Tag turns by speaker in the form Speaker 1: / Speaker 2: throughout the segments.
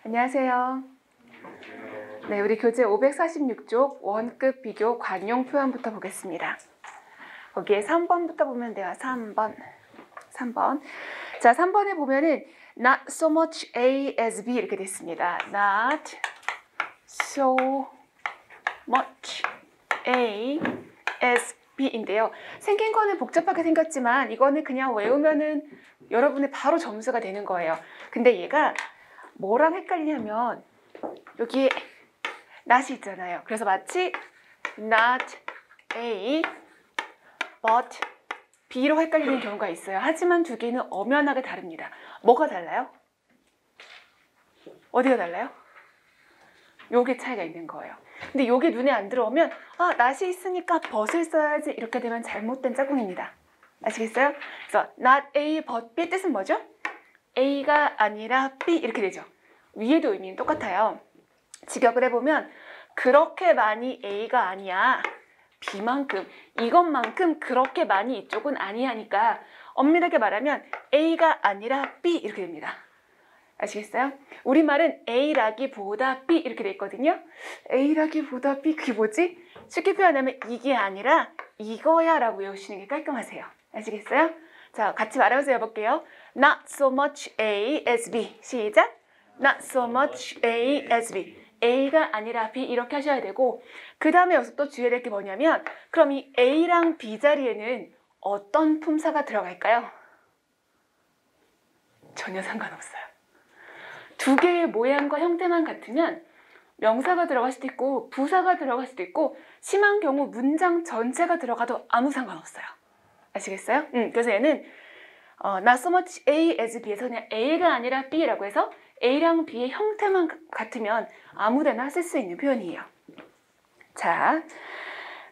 Speaker 1: 안녕하세요. 네, 우리 교재 546쪽 원급 비교 관용 표현부터 보겠습니다. 거기에 3번부터 보면 돼요. 3번. 자, 3번에 보면은 not so much A as B 이렇게 됐습니다. Not so much A as B인데요. 생긴 거는 복잡하게 생겼지만 이거는 그냥 외우면은 여러분의 바로 점수가 되는 거예요. 근데 얘가 뭐랑 헷갈리냐면 여기에 not이 있잖아요. 그래서 마치 not A but B로 헷갈리는 경우가 있어요. 하지만 두 개는 엄연하게 다릅니다. 뭐가 달라요? 어디가 달라요? 요게 차이가 있는 거예요. 근데 요게 눈에 안 들어오면 not이 있으니까 but을 써야지 이렇게 되면 잘못된 짝꿍입니다. 아시겠어요? 그래서 not A but B 뜻은 뭐죠? A가 아니라 B 이렇게 되죠. 위에도 의미는 똑같아요. 직역을 해보면 그렇게 많이 A가 아니야. B만큼, 이것만큼 그렇게 많이 이쪽은 아니하니까 엄밀하게 말하면 A가 아니라 B 이렇게 됩니다. 아시겠어요? 우리말은 A라기보다 B 이렇게 돼 있거든요. A라기보다 B 그게 뭐지? 쉽게 표현하면 이게 아니라 이거야 라고 외우시는 게 깔끔하세요. 아시겠어요? 자, 같이 말하면서 해볼게요. Not so much A as B. 시작! Not so much A as B. A가 아니라 B 이렇게 하셔야 되고 그 다음에 여기서 또 주의해야 될 게 뭐냐면 그럼 이 A랑 B 자리에는 어떤 품사가 들어갈까요? 전혀 상관없어요. 두 개의 모양과 형태만 같으면 명사가 들어갈 수도 있고 부사가 들어갈 수도 있고 심한 경우 문장 전체가 들어가도 아무 상관없어요. 아시겠어요? 그래서 얘는 not so much A as B에서 그냥 A가 아니라 B라고 해서 A랑 B의 형태만 같으면 아무데나 쓸 수 있는 표현이에요. 자,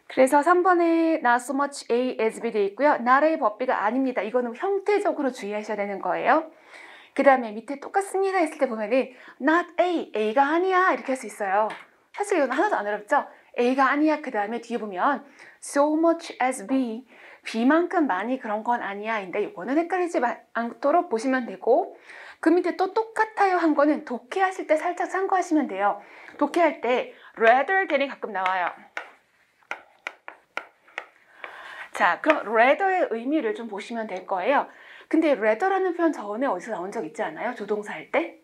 Speaker 1: 그래서 3번에 not so much A as B 되어 있고요. not A but B가 아닙니다. 이거는 형태적으로 주의하셔야 되는 거예요. 그 다음에 밑에 똑같습니다 했을 때 보면은 not A, A가 아니야 이렇게 할 수 있어요. 사실 이건 하나도 안 어렵죠? A가 아니야 그 다음에 뒤에 보면 so much as B, B만큼 많이 그런 건 아니야 인데 이거는 헷갈리지 않도록 보시면 되고 그 밑에 또 똑같아요 한 거는 독해하실 때 살짝 참고하시면 돼요. 독해할 때 rather than이 가끔 나와요. 자, 그럼 rather의 의미를 좀 보시면 될 거예요. 근데 rather라는 표현 전에 어디서 나온 적 있지 않아요? 조동사 할 때?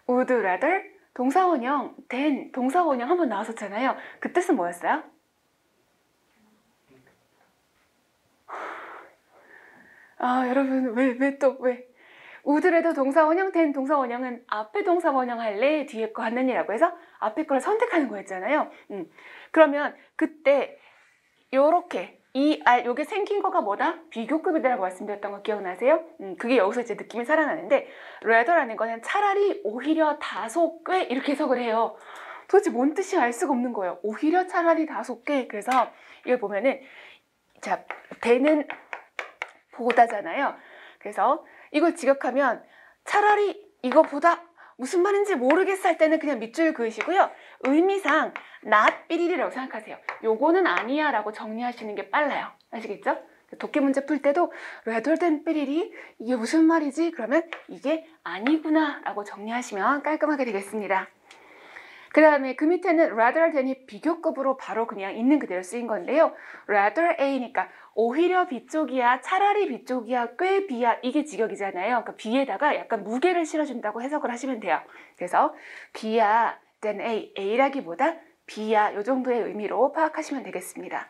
Speaker 1: would rather 동사원형 than 동사원형 한번 나왔었잖아요. 그 뜻은 뭐였어요? 여러분 왜 would rather 동사원형 than 동사원형은 앞에 동사원형 할래? 뒤에 거 하느니라고 해서 앞에 거를 선택하는 거였잖아요. 그러면 그때 요렇게 요게 생긴 거가 뭐다? 비교급이다라고 말씀드렸던 거 기억나세요? 그게 여기서 이제 느낌이 살아나는데 rather라는 거는 차라리 오히려 다소 꽤 이렇게 해석을 해요. 도대체 뭔 뜻이 알 수가 없는 거예요. 오히려 차라리 다소 꽤. 그래서 이걸 보면은 자, 대는 보다잖아요. 그래서 이걸 직역하면 차라리 이거보다 무슨 말인지 모르겠어 할 때는 그냥 밑줄 그으시고요. 의미상 not 삐리리라고 생각하세요. 요거는 아니야 라고 정리하시는 게 빨라요. 아시겠죠? 독해 문제 풀 때도 rather than 삐리리 이게 무슨 말이지? 그러면 이게 아니구나 라고 정리하시면 깔끔하게 되겠습니다. 그 다음에 그 밑에는 rather than이 비교급으로 바로 그냥 있는 그대로 쓰인 건데요. rather A니까 오히려 B 쪽이야, 차라리 B 쪽이야, 꽤 B야 이게 직역이잖아요. 그러니까 B에다가 약간 무게를 실어준다고 해석을 하시면 돼요. 그래서 B야 than A, A라기보다 B야 요 정도의 의미로 파악하시면 되겠습니다.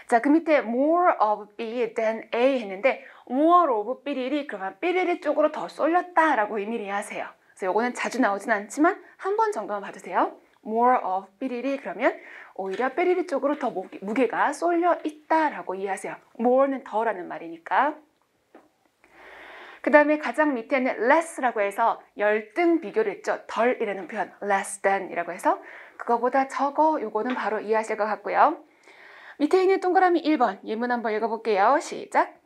Speaker 1: 자, 그 밑에 more of B than A 했는데 more of B리리 그러면 B리리 쪽으로 더 쏠렸다라고 의미를 이해하세요. 그래서 요거는 자주 나오진 않지만 한 번 정도만 봐주세요. more of B리리 그러면 오히려 삐리리 쪽으로 더 무게가 쏠려 있다라고 이해하세요. more는 더라는 말이니까. 그 다음에 가장 밑에는 less라고 해서 열등 비교를 했죠. 덜이라는 표현 less than이라고 해서 그거보다 적어 요거는 바로 이해하실 것 같고요. 밑에 있는 동그라미 1번 예문 한번 읽어볼게요. 시작.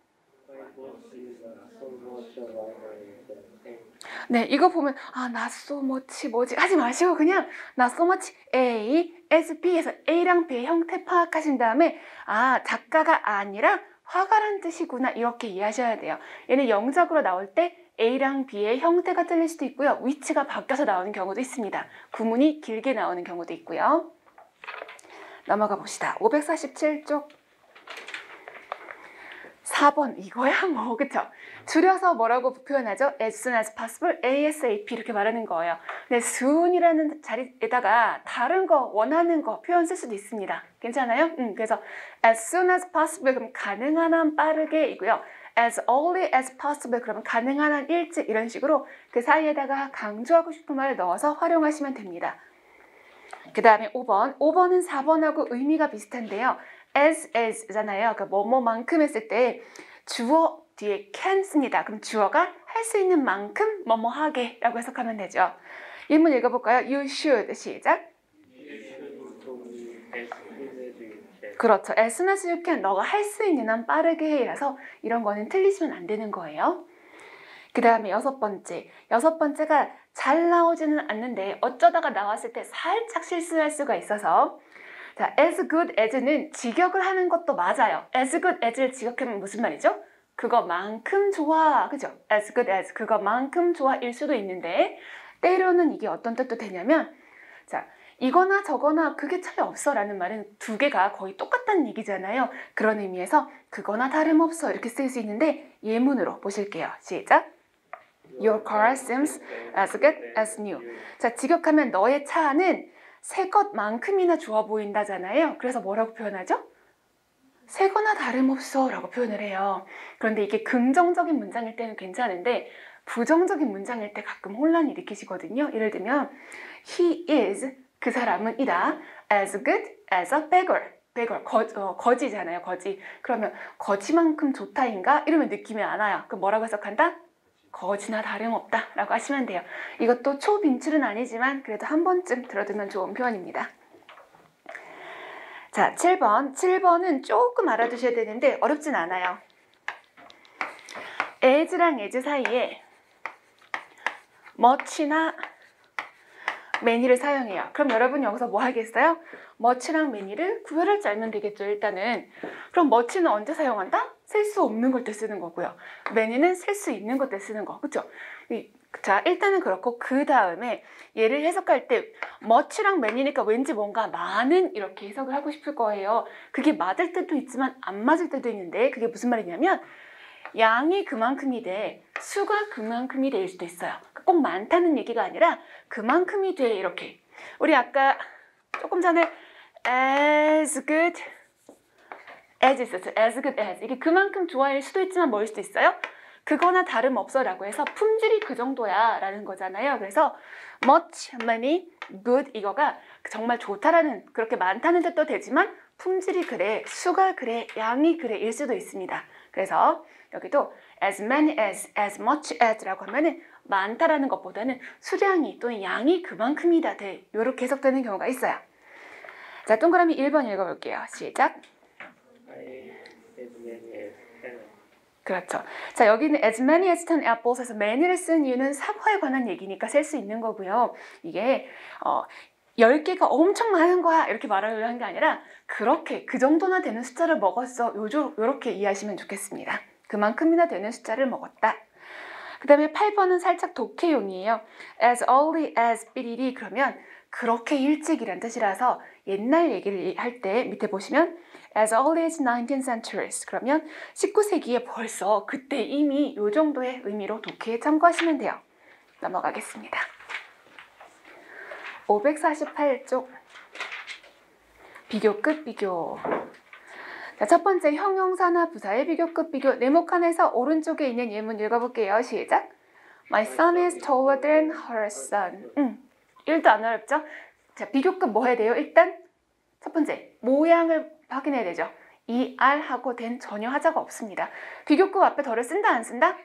Speaker 1: 네, 이거 보면 not so much 뭐지 하지 마시고 그냥 not so much A as B에서 A랑 B의 형태 파악하신 다음에 작가가 아니라 화가란 뜻이구나 이렇게 이해하셔야 돼요. 얘는 영작으로 나올 때 A랑 B의 형태가 틀릴 수도 있고요. 위치가 바뀌어서 나오는 경우도 있습니다. 구문이 길게 나오는 경우도 있고요. 넘어가 봅시다. 547쪽 4번 이거야 뭐 그쵸? 줄여서 뭐라고 표현하죠? As soon as possible, ASAP 이렇게 말하는 거예요. 근데 soon이라는 자리에다가 다른 거 원하는 거 표현 쓸 수도 있습니다. 괜찮아요? 그래서 as soon as possible 그럼 가능한 한 빠르게 이고요. as early as possible 그러면 가능한 한 일찍 이런 식으로 그 사이에다가 강조하고 싶은 말을 넣어서 활용하시면 됩니다. 그 다음에 5번. 5번은 4번하고 의미가 비슷한데요. as잖아요. 그러니까 뭐뭐만큼 했을 때 주어 뒤에 can 씁니다. 그럼 주어가 할 수 있는 만큼 뭐뭐하게 라고 해석하면 되죠. 인문 읽어볼까요? You should. 시작. 그렇죠. as soon as you can. 너가 할 수 있는 한 빠르게 해. 라서 이런 거는 틀리시면 안 되는 거예요. 그 다음에 6번째. 6번째가 잘 나오지는 않는데 어쩌다가 나왔을 때 살짝 실수할 수가 있어서 자, as good as는 직역을 하는 것도 맞아요. as good as를 직역하면 무슨 말이죠? 그거만큼 좋아. 그죠? as good as 그거만큼 좋아일 수도 있는데 때로는 이게 어떤 뜻도 되냐면 자, 이거나 저거나 그게 차이 없어 라는 말은 두 개가 거의 똑같다는 얘기잖아요. 그런 의미에서 그거나 다름없어 이렇게 쓸 수 있는데 예문으로 보실게요. 시작. Your car seems as good as new. 자, 직역하면 너의 차는 새 것만큼이나 좋아 보인다잖아요. 그래서 뭐라고 표현하죠? 새거나 다름없어 라고 표현을 해요. 그런데 이게 긍정적인 문장일 때는 괜찮은데 부정적인 문장일 때 가끔 혼란을 일으키시거든요. 예를 들면 He is, 그 사람은 이다, as good as a beggar. beggar, 거지잖아요. 거지. 그러면 거지만큼 좋다인가? 이러면 느낌이 안 와요. 그럼 뭐라고 해석한다? 거지나 다름없다 라고 하시면 돼요. 이것도 초빈출은 아니지만 그래도 한 번쯤 들어두면 좋은 표현입니다. 자, 7번. 7번은 조금 알아두셔야 되는데 어렵진 않아요. as랑 as 사이에 much나 many를 사용해요. 그럼 여러분 여기서 뭐 하겠어요? much랑 many를 구별할 줄 알면 되겠죠. 일단은. 그럼 much는 언제 사용한다? 쓸 수 없는 걸 때 쓰는 거고요. many는 쓸 수 있는 것 때 쓰는 거. 그렇죠? 자, 일단은 그렇고 그 다음에 얘를 해석할 때 much랑 many니까 왠지 뭔가 많은 이렇게 해석을 하고 싶을 거예요. 그게 맞을 때도 있지만 안 맞을 때도 있는데 그게 무슨 말이냐면 양이 그만큼이 돼, 수가 그만큼이 돼일 수도 있어요. 꼭 많다는 얘기가 아니라 그만큼이 돼 이렇게. 우리 아까 조금 전에 as good as 있었죠. as good as. 이게 그만큼 좋아일 수도 있지만 뭐일 수도 있어요. 그거나 다름없어 라고 해서 품질이 그 정도야 라는 거잖아요. 그래서 much, many, good 이거가 정말 좋다라는 그렇게 많다는 뜻도 되지만 품질이 그래, 수가 그래, 양이 그래 일 수도 있습니다. 그래서 여기도 as many as much as 라고 하면은 많다라는 것보다는 수량이 또는 양이 그만큼이다 돼 이렇게 해석되는 경우가 있어요. 자, 동그라미 1번 읽어볼게요. 시작. 그렇죠. 자, 여기는 as many as 10 apples에서 many를 쓴 이유는 사과에 관한 얘기니까 셀 수 있는 거고요. 이게 10개가 엄청 많은 거야 이렇게 말하려고 한 게 아니라 그렇게 그 정도나 되는 숫자를 먹었어 요렇게 이해하시면 좋겠습니다. 그만큼이나 되는 숫자를 먹었다. 그 다음에 8번은 살짝 독해용이에요. as early as 삐리리 그러면 그렇게 일찍이란 뜻이라서 옛날 얘기를 할 때 밑에 보시면 as early as 19th centuries 그러면 19세기에 벌써 그때 이미 요 정도의 의미로 독해에 참고하시면 돼요. 넘어가겠습니다. 548쪽 비교급 비교. 자, 첫 번째 형용사나 부사의 비교급 비교. 네모칸에서 오른쪽에 있는 예문 읽어볼게요. 시작. My son is taller than her son. 1도 안 어렵죠? 자, 비교급 뭐 해야 돼요? 일단 첫 번째 모양을 확인해야 되죠. 이 R하고 된 전혀 하자가 없습니다. 비교급 앞에 덜을 쓴다 안 쓴다?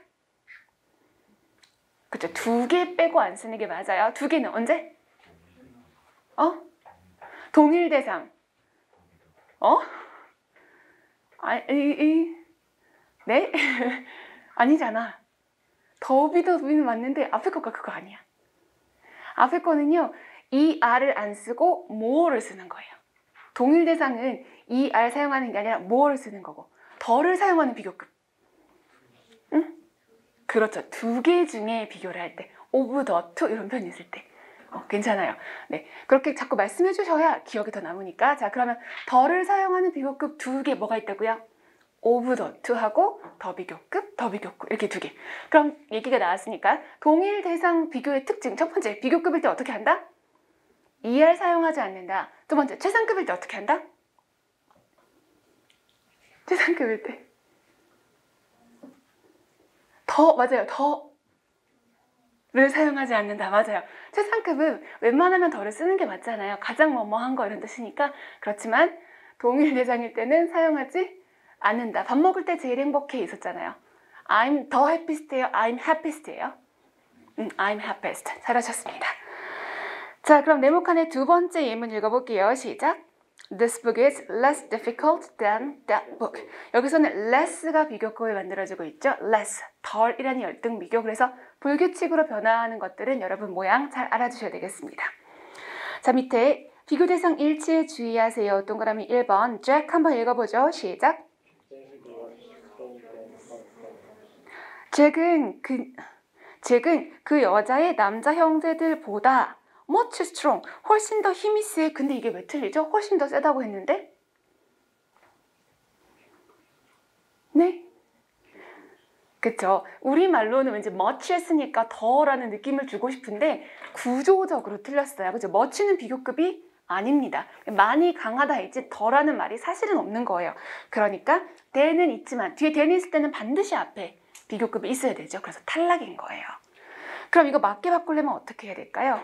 Speaker 1: 그쵸. 2개 빼고 안 쓰는 게 맞아요. 2개는 언제? 동일 대상. 네? 아니잖아. 더비는 맞는데 앞에 거가 그거 아니야. 앞에 거는요. 이 R을 안 쓰고 more를 쓰는 거예요. 동일 대상은 이 R 사용하는 게 아니라 more를 쓰는 거고 덜을 사용하는 비교급. 응? 그렇죠. 두 개 중에 비교를 할 때 of the two 이런 표현이 있을 때 괜찮아요. 네, 그렇게 자꾸 말씀해 주셔야 기억이 더 남으니까. 자, 그러면 더를 사용하는 비교급 두 개 뭐가 있다고요? of the two하고 더 비교급 이렇게 두 개. 그럼 얘기가 나왔으니까 동일 대상 비교의 특징 첫 번째, 비교급일 때 어떻게 한다? er 사용하지 않는다. 두 번째, 최상급일 때 어떻게 한다? 최상급일 때 맞아요. 더를 사용하지 않는다. 맞아요. 최상급은 웬만하면 더를 쓰는 게 맞잖아요. 가장 뭐뭐한 거 이런 뜻이니까. 그렇지만 동일 대상일 때는 사용하지 않는다. 밥 먹을 때 제일 행복해 있었잖아요. I'm the happiest예요? I'm happiest예요? I'm happiest. 잘하셨습니다. 자, 그럼 네모칸의 두 번째 예문 읽어볼게요. 시작. This book is less difficult than that book. 여기서는 less가 비교급을 만들어주고 있죠. less, 덜이라는 열등 비교. 그래서 불규칙으로 변화하는 것들은 여러분 모양 잘 알아주셔야 되겠습니다. 자, 밑에 비교 대상 일치에 주의하세요. 동그라미 1번 잭 한번 읽어보죠. 시작. 잭은 그 여자의 남자 형제들보다 much strong, 훨씬 더 힘이 세. 근데 이게 왜 틀리죠? 훨씬 더 세다고 했는데? 네? 그쵸? 우리말로는 왠지 much 했으니까 더라는 느낌을 주고 싶은데 구조적으로 틀렸어요. 그죠? much는 비교급이 아닙니다. 많이 강하다 있지 더라는 말이 사실은 없는 거예요. 그러니까 than은 있지만 뒤에 than이 있을 때는 반드시 앞에 비교급이 있어야 되죠. 그래서 탈락인 거예요. 그럼 이거 맞게 바꾸려면 어떻게 해야 될까요?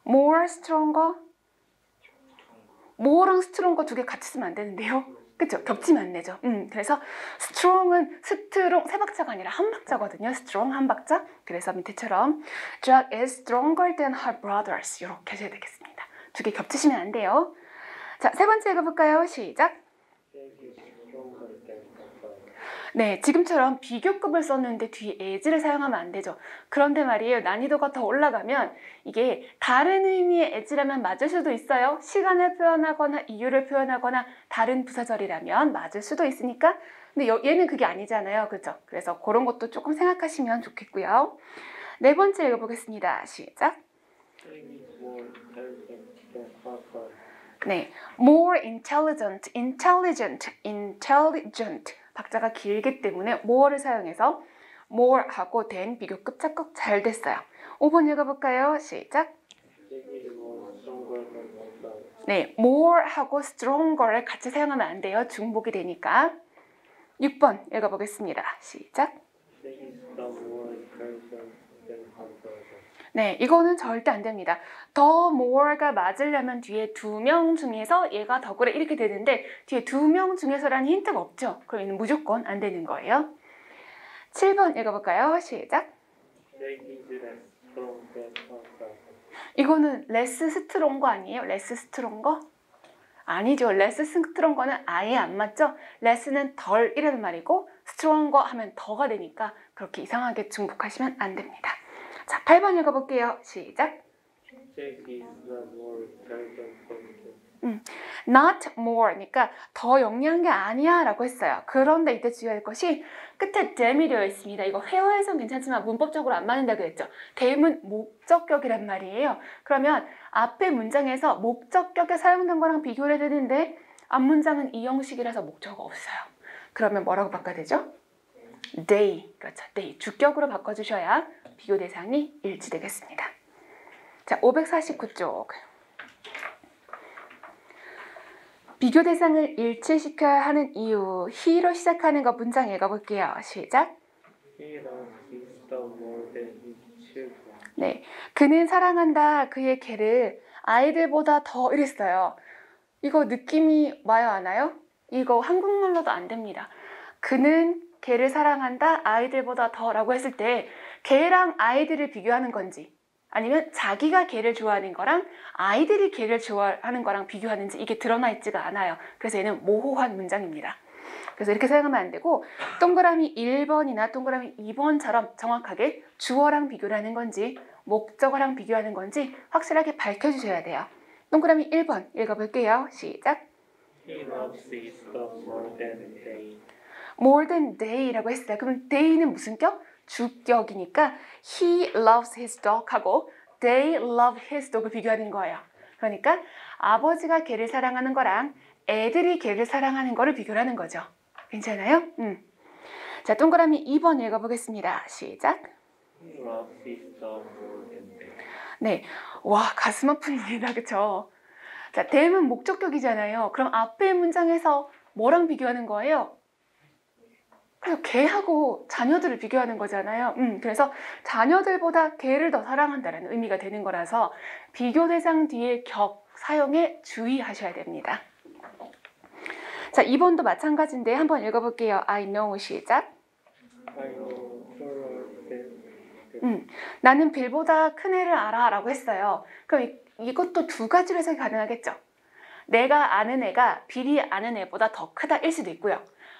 Speaker 1: more stronger? more랑 stronger 두 개 같이 쓰면 안 되는데요. 그쵸? 겹치면 안 되죠. 그래서 strong은 스트롱 세 박자가 아니라 한 박자거든요. strong 한 박자. 그래서 밑에처럼 Jack is stronger than her brothers. 이렇게 하셔야 되겠습니다. 두 개 겹치시면 안 돼요. 자, 세 번째 읽어볼까요? 시작. 네, 지금처럼 비교급을 썼는데 뒤에 as를 사용하면 안 되죠. 그런데 말이에요. 난이도가 더 올라가면 이게 다른 의미의 as라면 맞을 수도 있어요. 시간을 표현하거나 이유를 표현하거나 다른 부사절이라면 맞을 수도 있으니까. 근데 얘는 그게 아니잖아요. 그렇죠? 그래서 그런 것도 조금 생각하시면 좋겠고요. 네 번째 읽어보겠습니다. 시작. 네, more intelligent. 박자가 길기 때문에 more를 사용해서 more하고 than 비교급 착각 잘 됐어요. 5번 읽어볼까요? 시작. 네, more하고 stronger를 같이 사용하면 안 돼요. 중복이 되니까. 6번 읽어보겠습니다. 시작. 네, 이거는 절대 안 됩니다. 더 more가 맞으려면 뒤에 두 명 중에서 얘가 더 그래 이렇게 되는데 뒤에 두 명 중에서라는 힌트가 없죠. 그럼 얘는 무조건 안 되는 거예요. 7번 읽어볼까요? 시작. 이거는 less stronger 아니에요? less stronger? 아니죠. less stronger 아예 안 맞죠? less는 덜 이라는 말이고 stronger 하면 더가 되니까 그렇게 이상하게 중복하시면 안 됩니다. 자, 8번 읽어볼게요. 시작. Not more, 그러니까 더 영리한 게 아니야 라고 했어요. 그런데 이때 주의할 것이 끝에 tham이 되어 있습니다. 이거 회화에선 괜찮지만 문법적으로 안 맞는다 그랬죠. tham은 목적격이란 말이에요. 그러면 앞에 문장에서 목적격에 사용된 거랑 비교를 해야 되는데 앞문장은 이 형식이라서 목적어가 없어요. 그러면 뭐라고 바꿔야 되죠? they, 그렇죠. they, 주격으로 바꿔주셔야 비교 대상이 일치되겠습니다. 자, 549쪽. 비교 대상을 일치시켜야 하는 이유, he로 시작하는 거 문장 읽어볼게요. 시작. 네, 그는 사랑한다 그의 개를 아이들보다 더 이랬어요. 이거 느낌이 와요, 안 와요? 이거 한국말로도 안 됩니다. 그는 개를 사랑한다 아이들보다 더 라고 했을 때 개랑 아이들을 비교하는 건지 아니면 자기가 개를 좋아하는 거랑 아이들이 개를 좋아하는 거랑 비교하는지 이게 드러나 있지가 않아요. 그래서 얘는 모호한 문장입니다. 그래서 이렇게 사용하면 안 되고 동그라미 1번이나 동그라미 2번처럼 정확하게 주어랑 비교를 하는 건지 목적어랑 비교하는 건지 확실하게 밝혀주셔야 돼요. 동그라미 1번 읽어볼게요. 시작.
Speaker 2: He loves his dog more than they.
Speaker 1: more than they라고 했어요. 그럼 they는 무슨 격? 주격이니까 he loves his dog 하고 they love his dog을 비교하는 거예요. 그러니까 아버지가 개를 사랑하는 거랑 애들이 개를 사랑하는 거를 비교하는 거죠. 괜찮아요? 자, 동그라미 2번 읽어보겠습니다. 시작. 네, 와 가슴 아픈 일이다, 그쵸? 자, them은 목적격이잖아요. 그럼 앞에 문장에서 뭐랑 비교하는 거예요? 그래서 개하고 자녀들을 비교하는 거잖아요. 그래서 자녀들보다 개를 더 사랑한다는 의미가 되는 거라서 비교 대상 뒤에 격 사용에 주의하셔야 됩니다. 자, 2번도 마찬가지인데 한번 읽어볼게요. I know 시작. 나는 빌보다 큰 애를 알아 라고 했어요. 그럼 이것도 두 가지로 해석이 가능하겠죠. 내가 아는 애가 빌이 아는 애보다 더 크다 일 수도 있고요.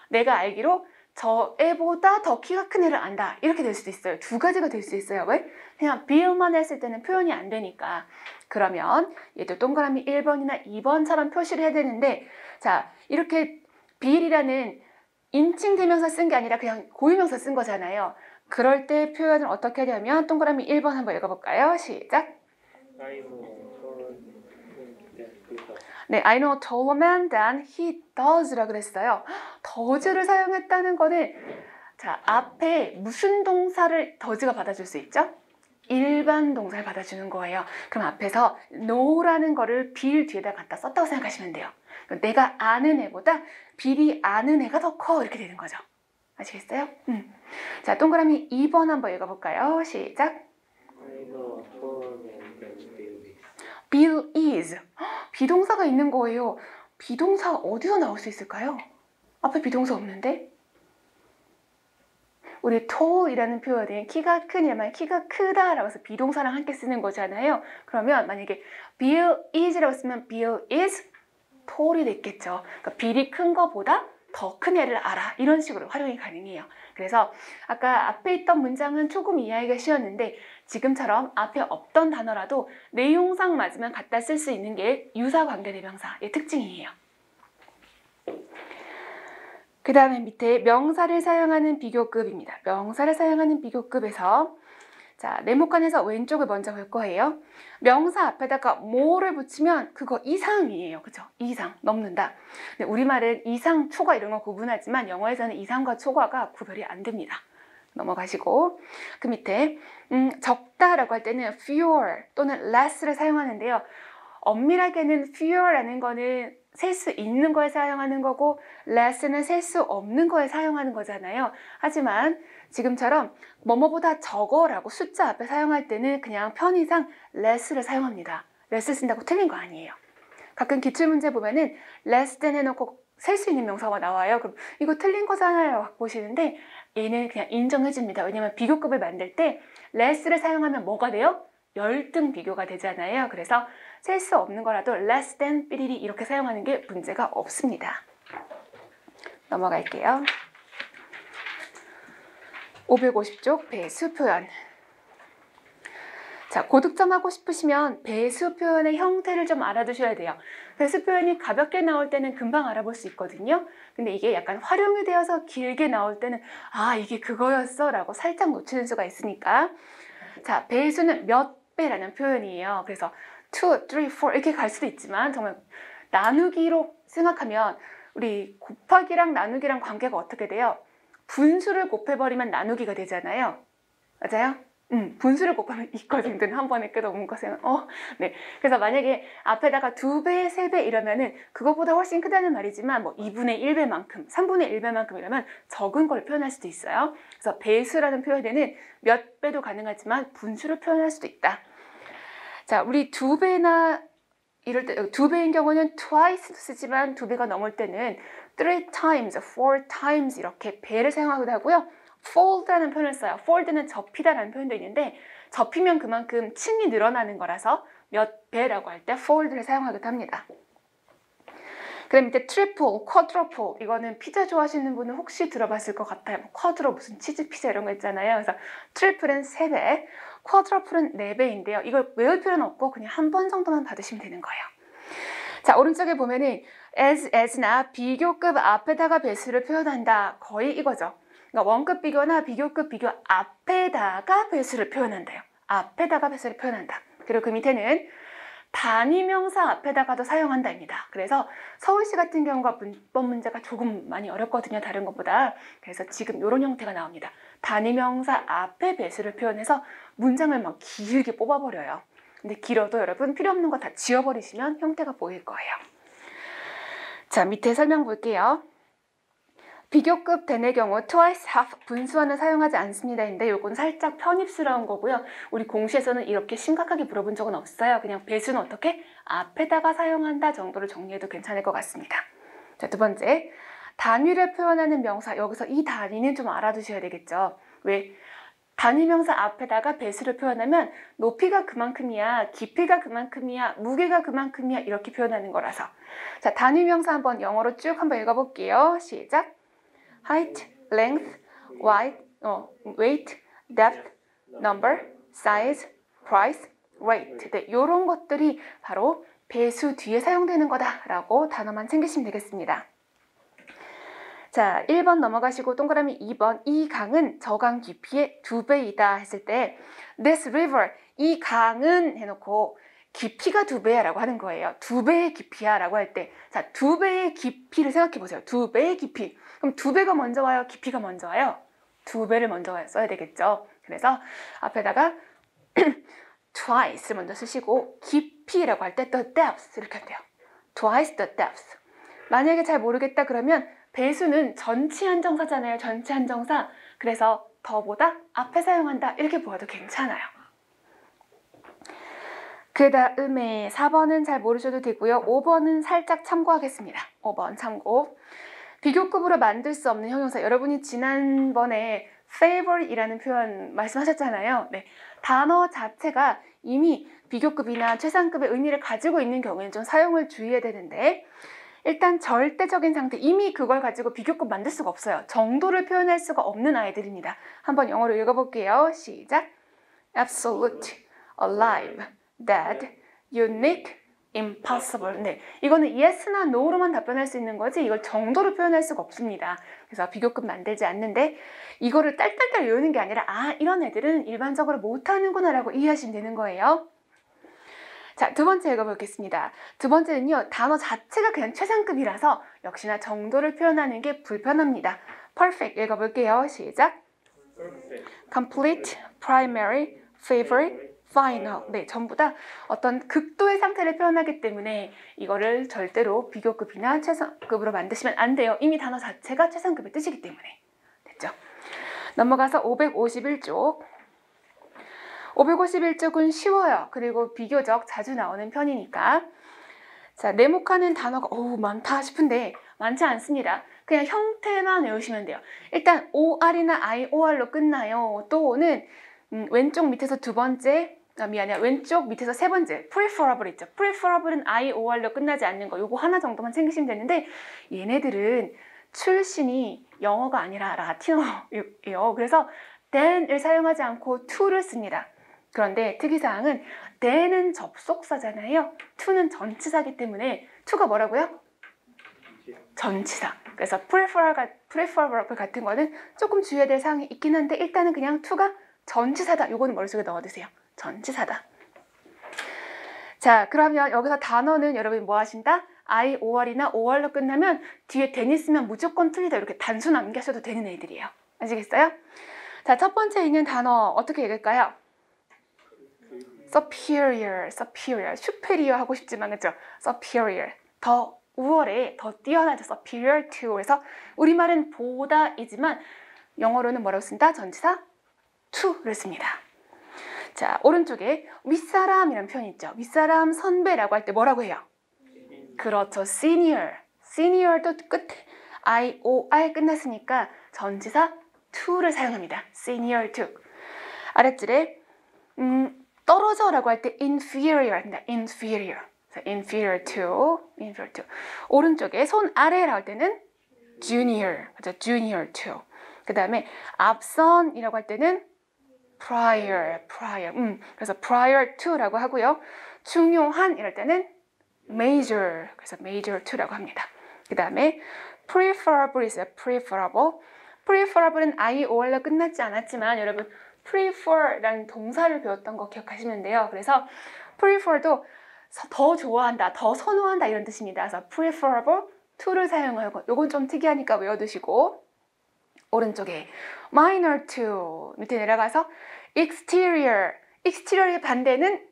Speaker 1: 내가 알기로 저 애보다 더 키가 큰 애를 안다 이렇게 될 수도 있어요. 두 가지가 될 수 있어요. 왜? 그냥 빌만 했을 때는 표현이 안 되니까. 그러면 얘도 동그라미 1번이나 2번처럼 표시를 해야 되는데, 자, 이렇게 빌이라는 인칭 대명사 쓴 게 아니라 그냥 고유명사 쓴 거잖아요. 그럴 때 표현을 어떻게 하냐면 동그라미 1번 한번 읽어볼까요? 시작. 네, I know taller man than he does라고 그랬어요. does를 사용했다는 거는, 자, 앞에 무슨 동사를 does가 받아줄 수 있죠? 일반 동사를 받아주는 거예요. 그럼 앞에서 know라는 거를 빌 뒤에다 갖다 썼다고 생각하시면 돼요. 내가 아는 애보다 빌이 아는 애가 더 커 이렇게 되는 거죠. 아시겠어요? 자, 동그라미 2번 한번 읽어볼까요? 시작. Bill is. 비동사가 있는 거예요. 비동사가 어디서 나올 수 있을까요? 앞에 비동사 없는데? 우리 tall이라는 표현은 키가 크냐면 키가 크다라고 해서 비동사랑 함께 쓰는 거잖아요. 그러면 만약에 Bill is라고 쓰면 Bill is tall이 됐겠죠. 그러니까 Bill이 큰 거보다 더 큰 애를 알아. 이런 식으로 활용이 가능해요. 그래서 아까 앞에 있던 문장은 조금 이해하기가 쉬웠는데 지금처럼 앞에 없던 단어라도 내용상 맞으면 갖다 쓸 수 있는 게 유사관계대명사의 특징이에요. 그 다음에 밑에 명사를 사용하는 비교급입니다. 명사를 사용하는 비교급에서, 자, 네모칸에서 왼쪽을 먼저 볼 거예요. 명사 앞에다가 more를 붙이면 그거 이상이에요. 그죠? 이상, 넘는다. 근데 우리말은 이상, 초과 이런 거 구분하지만 영어에서는 이상과 초과가 구별이 안 됩니다. 넘어가시고, 그 밑에 적다라고 할 때는 fewer 또는 less를 사용하는데요. 엄밀하게는 fewer라는 거는 셀 수 있는 거에 사용하는 거고 less는 셀 수 없는 거에 사용하는 거잖아요. 하지만 지금처럼 뭐뭐보다 적어라고 숫자 앞에 사용할 때는 그냥 편의상 less를 사용합니다. less 쓴다고 틀린 거 아니에요. 가끔 기출문제 보면은 less than 해놓고 셀 수 있는 명사가 나와요. 그럼 이거 틀린 거잖아요 보시는데 얘는 그냥 인정해줍니다. 왜냐면 비교급을 만들 때 less를 사용하면 뭐가 돼요? 열등 비교가 되잖아요. 그래서 셀 수 없는 거라도 less than 삐리리 이렇게 사용하는 게 문제가 없습니다. 넘어갈게요. 550쪽 배수 표현. 자, 고득점 하고 싶으시면 배수 표현의 형태를 좀 알아두셔야 돼요. 배수 표현이 가볍게 나올 때는 금방 알아볼 수 있거든요. 근데 이게 약간 활용이 되어서 길게 나올 때는 아, 이게 그거였어 라고 살짝 놓치는 수가 있으니까. 자, 배수는 몇 배라는 표현이에요. 그래서 2, 3, 4 이렇게 갈 수도 있지만 정말 나누기로 생각하면 우리 곱하기랑 나누기랑 관계가 어떻게 돼요? 분수를 곱해버리면 나누기가 되잖아요. 맞아요? 분수를 곱하면 이거든 한 번에 끝없는 것은 네. 그래서 만약에 앞에다가 2배, 3배 이러면은 그것보다 훨씬 크다는 말이지만 뭐 2분의 1배만큼, 3분의 1배만큼 이러면 적은 걸 표현할 수도 있어요. 그래서 배수라는 표현에는 몇 배도 가능하지만 분수를 표현할 수도 있다. 자, 우리 2배나 이럴 때 2배인 경우는 twice도 쓰지만 2배가 넘을 때는 3 times, 4 times 이렇게 배를 사용하기도 하고요. fold라는 표현을 써요. fold는 접히다라는 표현도 있는데 접히면 그만큼 층이 늘어나는 거라서 몇 배라고 할 때 fold를 사용하기도 합니다. 그다음 밑에 triple, quadruple 이거는 피자 좋아하시는 분은 혹시 들어봤을 것 같아요. 쿼드로 무슨 치즈 피자 이런 거 있잖아요. 그래서 triple은 3배, quadruple은 4배인데요. 이걸 외울 필요는 없고 그냥 한 번 정도만 받으시면 되는 거예요. 자, 오른쪽에 보면은 as나 비교급 앞에다가 배수를 표현한다. 거의 이거죠. 그러니까 원급 비교나 비교급 비교 앞에다가 배수를 표현한다요. 앞에다가 배수를 표현한다. 그리고 그 밑에는 단위명사 앞에다가도 사용한다입니다. 그래서 서울시 같은 경우가 문법 문제가 조금 많이 어렵거든요. 다른 것보다. 그래서 지금 이런 형태가 나옵니다. 단위명사 앞에 배수를 표현해서 문장을 막 길게 뽑아버려요. 근데 길어도 여러분 필요 없는 거 다 지워버리시면 형태가 보일 거예요. 자, 밑에 설명 볼게요. 비교급 된의 경우 twice, half, 분수화는 사용하지 않습니다인데 요건 살짝 편입스러운 거고요. 우리 공시에서는 이렇게 심각하게 물어본 적은 없어요. 그냥 배수는 어떻게? 앞에다가 사용한다 정도로 정리해도 괜찮을 것 같습니다. 자, 두 번째, 단위를 표현하는 명사. 여기서 이 단위는 좀 알아두셔야 되겠죠. 왜? 단위명사 앞에다가 배수를 표현하면 높이가 그만큼이야, 깊이가 그만큼이야, 무게가 그만큼이야 이렇게 표현하는 거라서. 자, 단위명사 한번 영어로 쭉 한번 읽어볼게요. 시작. height, length, weight, depth, number, size, price, rate. 네, 이런 것들이 바로 배수 뒤에 사용되는 거다라고 단어만 챙기시면 되겠습니다. 자, 1번 넘어가시고 동그라미 2번. 이 강은 저 강 깊이의 2배이다 했을 때 this river, 이 강은 해놓고 깊이가 2배야 라고 하는 거예요. 2배의 깊이야 라고 할 때, 자, 2배의 깊이를 생각해 보세요. 2배의 깊이. 그럼 2배가 먼저 와요? 깊이가 먼저 와요? 2배를 먼저 써야 되겠죠. 그래서 앞에다가 twice를 먼저 쓰시고 깊이라고 할 때 the depth 이렇게 할게요. twice the depth. 만약에 잘 모르겠다 그러면 배수는 전치 한정사잖아요. 전치 한정사. 그래서 더보다 앞에 사용한다 이렇게 보아도 괜찮아요. 그 다음에 4번은 잘 모르셔도 되고요. 5번은 살짝 참고하겠습니다. 5번 참고. 비교급으로 만들 수 없는 형용사. 여러분이 지난번에 favor이라는 표현 말씀하셨잖아요. 네, 단어 자체가 이미 비교급이나 최상급의 의미를 가지고 있는 경우에는 좀 사용을 주의해야 되는데 일단 절대적인 상태, 이미 그걸 가지고 비교급 만들 수가 없어요. 정도를 표현할 수가 없는 아이들입니다. 한번 영어로 읽어볼게요. 시작. absolute, alive, dead, unique, impossible. 네, 이거는 yes나 no로만 답변할 수 있는 거지 이걸 정도로 표현할 수가 없습니다. 그래서 비교급 만들지 않는데 이거를 딸딸딸 외우는 게 아니라 아, 이런 애들은 일반적으로 못하는구나 라고 이해하시면 되는 거예요. 자, 두 번째 읽어보겠습니다. 두 번째는요, 단어 자체가 그냥 최상급이라서 역시나 정도를 표현하는 게 불편합니다. perfect 읽어볼게요. 시작. complete, primary, favorite, final. 네, 전부 다 어떤 극도의 상태를 표현하기 때문에 이거를 절대로 비교급이나 최상급으로 만드시면 안 돼요. 이미 단어 자체가 최상급의 뜻이기 때문에. 됐죠? 넘어가서 551쪽. 551쪽은 쉬워요. 그리고 비교적 자주 나오는 편이니까. 자, 네모칸은 단어가 많다 싶은데 많지 않습니다. 그냥 형태만 외우시면 돼요. 일단 OR이나 IOR로 끝나요. 또는 왼쪽 밑에서 두 번째, 왼쪽 밑에서 세 번째 preferable 있죠. preferable은 IOR로 끝나지 않는 거 요거 하나 정도만 챙기시면 되는데 얘네들은 출신이 영어가 아니라 라틴어예요. 그래서 than을 사용하지 않고 to를 씁니다. 그런데 특이사항은 then은 접속사잖아요. to는 전치사기 때문에 to가 뭐라고요? 전치사. 그래서 preferable 같은 거는 조금 주의해야 될 사항이 있긴 한데 일단은 그냥 to가 전치사다. 요거는 머릿속에 넣어두세요. 전치사다. 자, 그러면 여기서 단어는 여러분이 뭐 하신다? IOR이나 OR로 끝나면 뒤에 then 있으면 무조건 틀리다. 이렇게 단수 남기셔도 되는 애들이에요. 아시겠어요? 자, 첫 번째 있는 단어 어떻게 읽을까요? superior, superior 하고 싶지만 그렇죠? superior, 더 우월해, 더 뛰어나죠. superior to. 그래서 우리말은 보다이지만 영어로는 뭐라고 쓴다? 전치사 to를 씁니다. 자, 오른쪽에 윗사람이라는 표현이 있죠. 윗사람, 선배라고 할 때 뭐라고 해요? 그렇죠. senior. senior도 끝에 IOR 끝났으니까 전치사 to를 사용합니다. senior to. 아랫줄에 떨어져라고 할 때 inferior 합니다. inferior. inferior to. 오른쪽에 손 아래라고 할 때는 junior. 그렇죠? junior to. 그 다음에 앞선이라고 할 때는 prior. 그래서 prior to라고 하고요. 중요한 이럴 때는 major. 그래서 major to라고 합니다. 그 다음에 preferable 있어요. preferable. preferable은 IOR로 끝나지 않았지만 여러분 prefer라는 동사를 배웠던 거 기억하시면 돼요. 그래서 prefer도 더 좋아한다, 더 선호한다 이런 뜻입니다. 그래서 preferable to를 사용하고 요건 좀 특이하니까 외워두시고 오른쪽에 minor to 밑에 내려가서 exterior. exterior의 반대는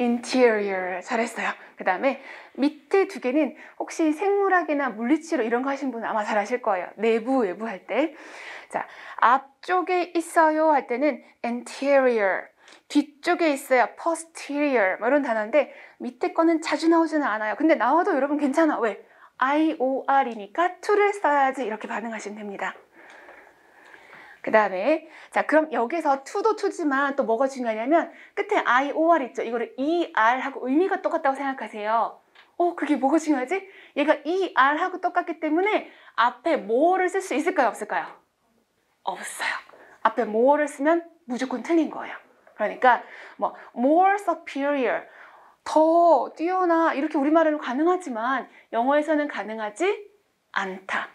Speaker 1: interior. 잘했어요. 그 다음에 밑에 두 개는 혹시 생물학이나 물리치료 이런 거 하신 분은 아마 잘 아실 거예요. 내부, 외부 할 때. 자, 앞쪽에 있어요 할 때는 anterior. 뒤쪽에 있어요. posterior. 뭐 이런 단어인데 밑에 거는 자주 나오지는 않아요. 근데 나와도 여러분 괜찮아. 왜? IOR이니까 to를 써야지 이렇게 반응하시면 됩니다. 그 다음에 자 그럼 여기서 to도 to지만 또 뭐가 중요하냐면 끝에 IOR 있죠. 이거를 ER하고 의미가 똑같다고 생각하세요. 그게 뭐가 중요하지? 얘가 ER하고 똑같기 때문에 앞에 more를 쓸 수 있을까요? 없을까요? 없어요. 앞에 more를 쓰면 무조건 틀린 거예요. 그러니까 뭐 more superior, 더 뛰어나 이렇게 우리말로는 가능하지만 영어에서는 가능하지 않다.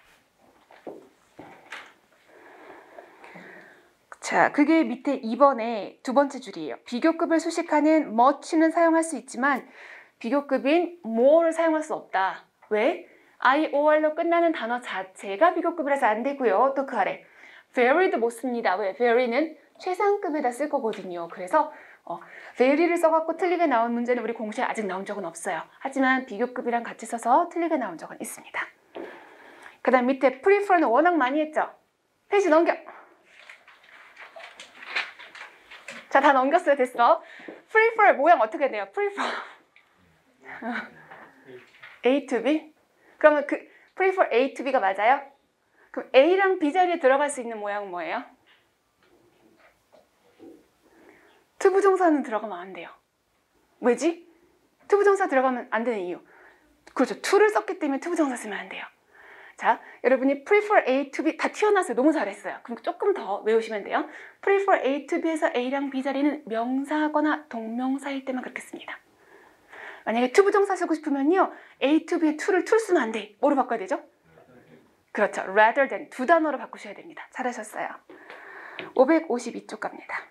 Speaker 1: 자, 그게 밑에 2번의 두 번째 줄이에요. 비교급을 수식하는 much는 사용할 수 있지만 비교급인 more를 사용할 수 없다. 왜? IOR로 끝나는 단어 자체가 비교급이라서 안 되고요. 또 그 아래 very도 못 씁니다. 왜? very는 최상급에다 쓸 거거든요. 그래서 very를 써갖고 틀리게 나온 문제는 우리 공시에 아직 나온 적은 없어요. 하지만 비교급이랑 같이 써서 틀리게 나온 적은 있습니다. 그 다음 밑에 prefer는 워낙 많이 했죠? 페이지 넘겨! 자, 다 넘겼어요. 됐어. prefer 모양 어떻게 돼요? prefer A to B? 그러면 그 prefer A to B가 맞아요? 그럼 A랑 B 자리에 들어갈 수 있는 모양은 뭐예요? 투부정사는 들어가면 안 돼요. 왜지? 투부정사 들어가면 안 되는 이유. 그렇죠. to를 썼기 때문에 투부정사 쓰면 안 돼요. 자, 여러분이 prefer A to B 다 튀어나왔어요. 너무 잘했어요. 그럼 조금 더 외우시면 돼요. prefer A to B에서 A랑 B 자리는 명사거나 동명사일 때만 그렇게 씁니다. 만약에 투부정사 쓰고 싶으면요. A to B에 to를 쓰면 안 돼. 뭐로 바꿔야 되죠? 그렇죠. rather than 두 단어로 바꾸셔야 됩니다. 잘하셨어요. 552쪽 갑니다.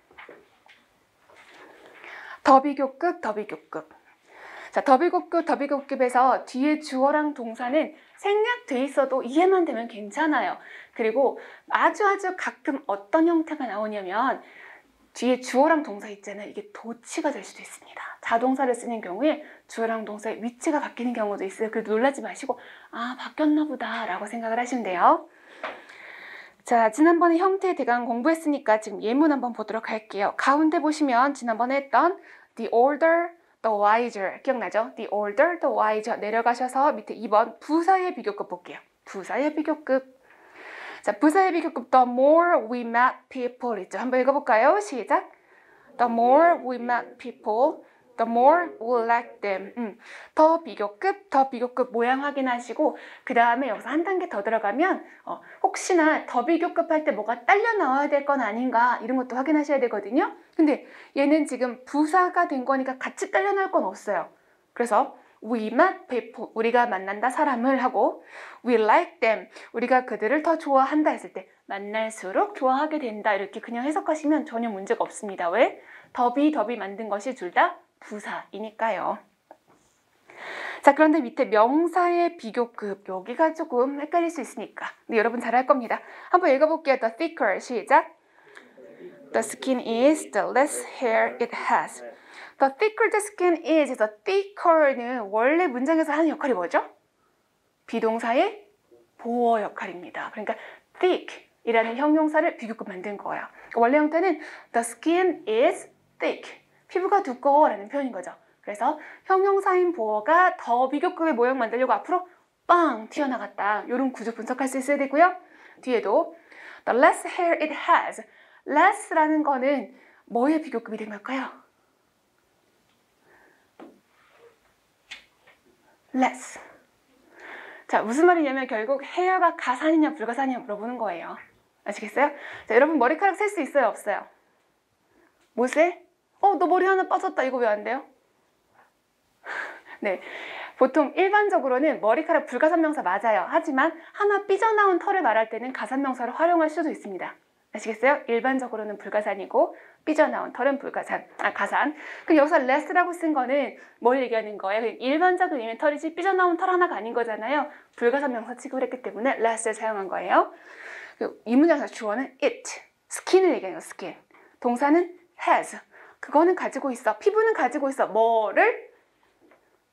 Speaker 1: 더비교급, 더비교급. 자, 더비교급, 더비교급에서 뒤에 주어랑 동사는 생략돼 있어도 이해만 되면 괜찮아요. 그리고 아주 가끔 어떤 형태가 나오냐면 뒤에 주어랑 동사 있잖아요. 이게 도치가 될 수도 있습니다. 자동사를 쓰는 경우에 주어랑 동사의 위치가 바뀌는 경우도 있어요. 그래도 놀라지 마시고 바뀌었나 보다 라고 생각을 하시면 돼요. 자, 지난번에 형태 대강 공부했으니까 지금 예문 한번 보도록 할게요. 가운데 보시면 지난번에 했던 the older, the wiser 기억나죠? the older, the wiser 내려가셔서 밑에 2번 부사의 비교급 볼게요. 부사의 비교급. 자, 부사의 비교급 the more we met people 있죠. 한번 읽어볼까요? 시작. The more we met people, the more we like them. 더 비교급 모양 확인하시고 그 다음에 여기서 한 단계 더 들어가면 혹시나 더 비교급 할 때 뭐가 딸려 나와야 될 건 아닌가 이런 것도 확인하셔야 되거든요. 근데 얘는 지금 부사가 된 거니까 같이 딸려 나올 건 없어요. 그래서 we met people, 우리가 만난다 사람을 하고 we like them, 우리가 그들을 더 좋아한다 했을 때 만날수록 좋아하게 된다 이렇게 그냥 해석하시면 전혀 문제가 없습니다. 왜? 더비 만든 것이 둘 다 부사이니까요. 자, 그런데 밑에 명사의 비교급 여기가 조금 헷갈릴 수 있으니까 근데 여러분 잘할 겁니다. 한번 읽어볼게요. The thicker 시작. The skin is, the less hair it has. The thicker the skin is, the thicker는 원래 문장에서 하는 역할이 뭐죠? 비동사의 보어 역할입니다. 그러니까 thick 이라는 형용사를 비교급 만든 거예요. 원래 형태는 the skin is thick. 피부가 두꺼워라는 표현인 거죠. 그래서 형용사인 보어가 더 비교급의 모양 만들려고 앞으로 빵 튀어나갔다. 이런 구조 분석할 수 있어야 되고요. 뒤에도 the less hair it has. less라는 거는 뭐의 비교급이 된 걸까요? less. 자, 무슨 말이냐면 결국 hair가 가산이냐 불가산이냐 물어보는 거예요. 아시겠어요? 자, 여러분 머리카락 셀 수 있어요? 없어요? 못 세? 너 머리 하나 빠졌다. 이거 왜 안 돼요? 네, 보통 일반적으로는 머리카락 불가산명사 맞아요. 하지만 하나 삐져나온 털을 말할 때는 가산명사를 활용할 수도 있습니다. 아시겠어요? 일반적으로는 불가산이고 삐져나온 털은 가산. 그럼 여기서 less라고 쓴 거는 뭘 얘기하는 거예요? 일반적인 의미는 털이지 삐져나온 털 하나가 아닌 거잖아요. 불가산명사 취급을 했기 때문에 less를 사용한 거예요. 이 문장에서 주어는 it, 스킨을 얘기하는 거, 스킨. 동사는 has, 그거는 가지고 있어. 피부는 가지고 있어. 뭐를?